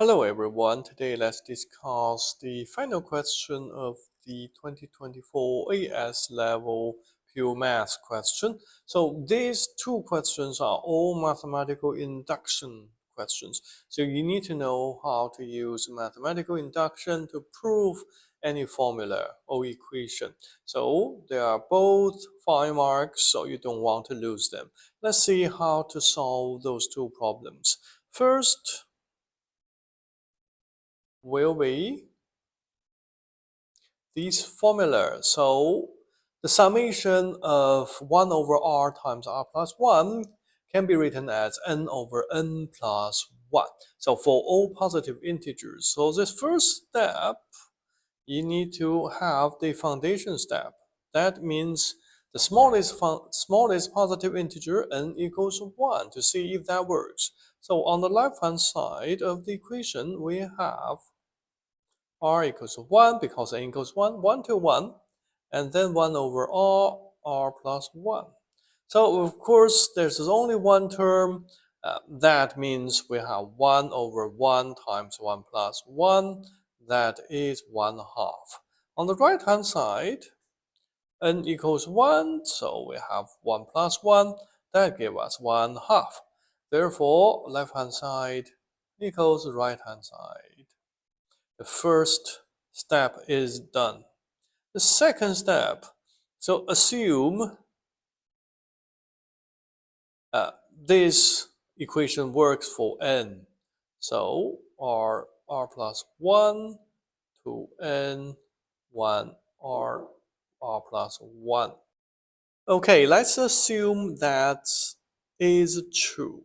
Hello everyone, today let's discuss the final question of the 2024 AS level pure math question. So these two questions are all mathematical induction questions. So you need to know how to use mathematical induction to prove any formula or equation. So they are both 5 marks, so you don't want to lose them. Let's see how to solve those two problems. First, will be these formulas. So the summation of 1 over r times r plus 1 can be written as n over n plus 1. So for all positive integers. So this first step, you need to have the foundation step. That means the smallest positive integer n equals 1 to see if that works. So on the left hand side of the equation, we have r equals 1 because n equals 1, 1 to 1, and then 1 over r plus 1. So of course, there's only one term. That means we have 1 over 1 times 1 plus 1. That is 1 half. On the right hand side, n equals 1, so we have 1 plus 1. That gives us 1 half. Therefore, left hand side equals right hand side. The first step is done. The second step, so assume this equation works for n. So r plus 1 to n 1 r plus 1. Okay, let's assume that is true.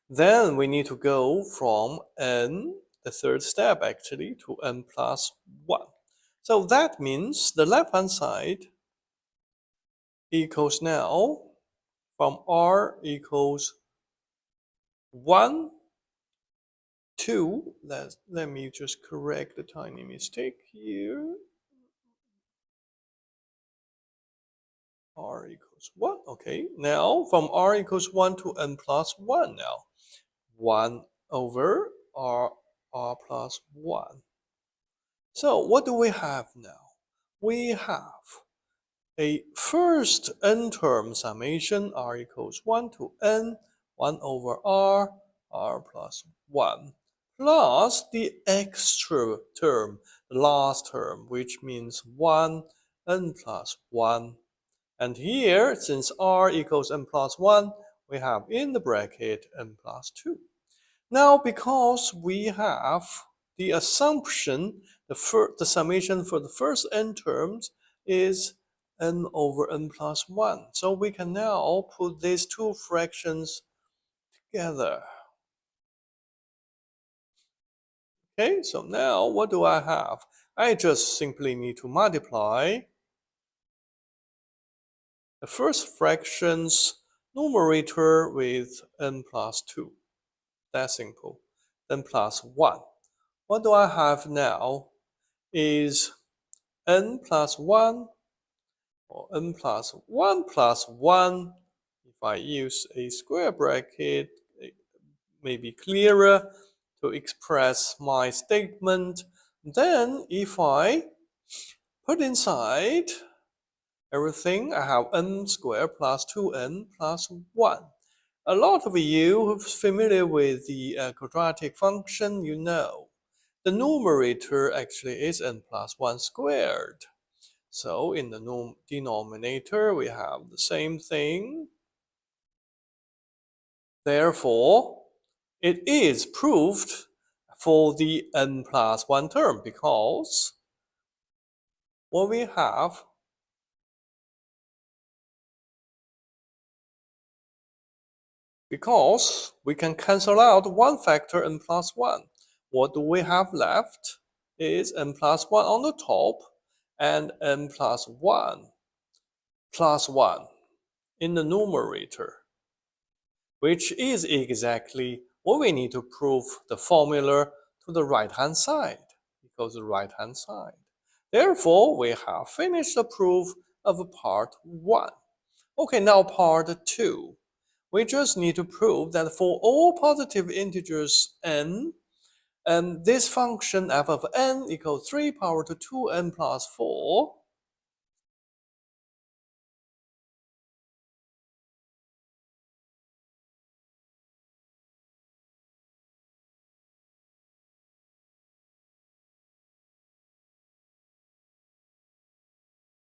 Then we need to go from n, the third step actually, to n plus 1. So that means the left-hand side equals now from r equals 1 to, let me just correct the tiny mistake here. R equals 1, okay. Now from r equals 1 to n plus 1 now. 1 over r plus 1. So what do we have now? We have a first n-term summation r equals 1 to n, 1 over r plus 1, plus the extra term, the last term, which means 1 n plus 1. And here, since r equals n plus 1, we have in the bracket n plus 2. Now, because we have the assumption, the summation for the first n terms is n over n plus 1. So we can now put these two fractions together. Okay, so now what do I have? I just simply need to multiply the first fraction's numerator with n plus 2. That's simple. Then plus 1. What do I have now is n plus 1 or n plus 1 plus 1. If I use a square bracket, it may be clearer to express my statement. Then if I put inside everything, I have n squared plus 2n plus 1. A lot of you who's familiar with the quadratic function, you know the numerator actually is n plus 1 squared. So in the denominator, we have the same thing. Therefore, it is proved for the n plus 1 term because what we have because we can cancel out one factor n plus 1. What do we have left is n plus 1 on the top and n plus 1 plus 1 in the numerator, which is exactly what we need to prove the formula to the right-hand side, because the right-hand side. Therefore, we have finished the proof of part 1. Okay, now part 2. We just need to prove that for all positive integers n, and this function f of n equals 3 power to 2n plus 4.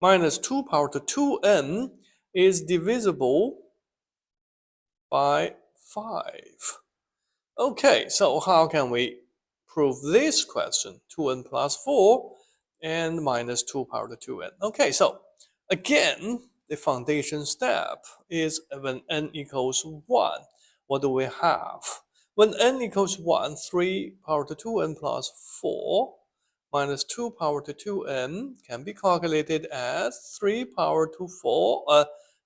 Minus 2 power to 2n is divisible by 5. Okay, so how can we prove this question? 2n plus 4 and minus 2 power to 2n. Okay, so again, the foundation step is when n equals 1. What do we have? When n equals 1, 3 power to 2n plus 4 minus 2 power to 2n can be calculated as 3 power to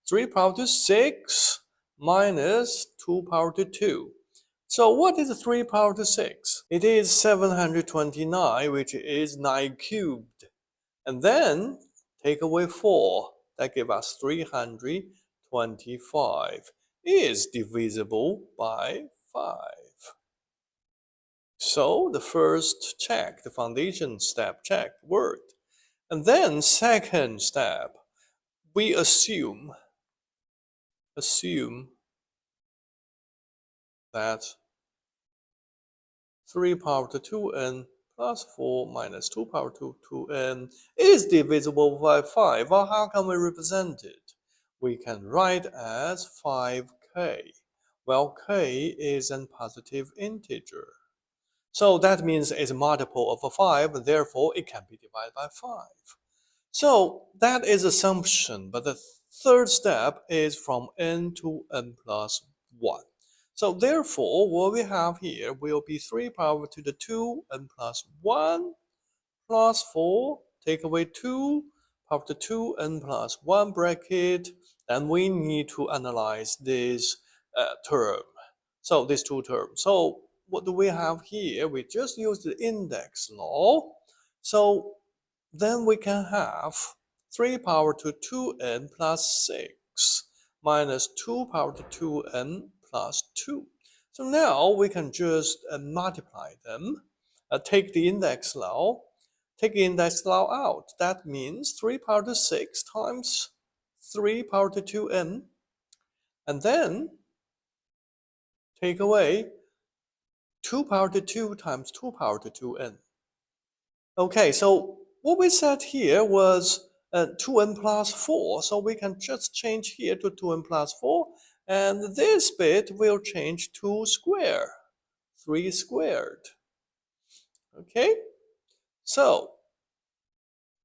3 power to 6 minus 2 power to 2. So what is 3 power to 6? It is 729, which is 9 cubed. And then take away 4. That gives us 325. Is divisible by 5. So the first check, the foundation step check, worked. And then second step, we assume that 3 power to 2n plus 4 minus 2 power to 2n is divisible by 5. Well, how can we represent it? We can write as 5k. Well, k is a positive integer. So that means it's a multiple of 5, therefore it can be divided by 5. So that is assumption, but the third step is from n to n plus 1. So therefore, what we have here will be 3 power to the 2 n plus 1 plus 4, take away 2 power to 2 n plus 1 bracket. Then we need to analyze this term. So these two terms. So what do we have here? We just use the index law. So then we can have 3 power to 2n plus 6 minus 2 power to 2n plus 2. So now we can just multiply them. Take the index law. Take the index law out. That means 3 power to 6 times 3 power to 2n. And then take away 2 power to 2 times 2 power to 2n. Okay, so what we said here was 2n plus 4. So we can just change here to 2n plus 4. And this bit will change to square, 3 squared. Okay, so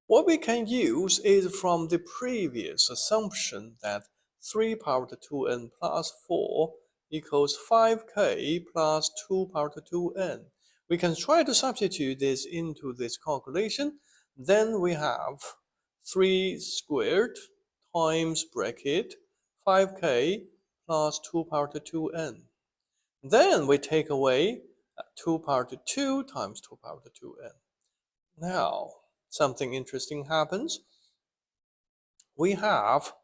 what we can use is from the previous assumption that 3 power to 2n plus 4 equals 5k plus 2 power to 2n. We can try to substitute this into this calculation. Then we have 3 squared times bracket 5k plus 2 power to 2n. Then we take away 2 power to 2 times 2 power to 2n. Now, something interesting happens. We have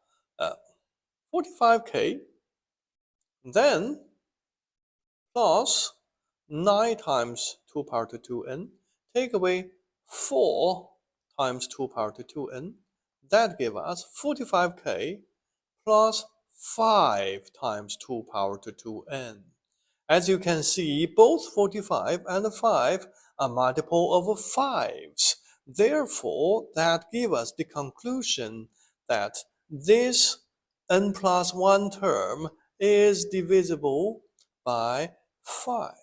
45k, then plus 9 times 2 power to 2n, take away 4 times 2 power to 2n. That gives us 45k plus 5 times 2 power to 2n. As you can see, both 45 and 5 are multiple of 5s. Therefore, that gives us the conclusion that this n plus 1 term is divisible by 5.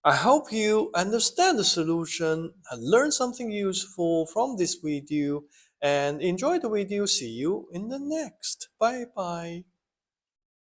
I hope you understand the solution and learn something useful from this video and enjoy the video. See you in the next. Bye bye.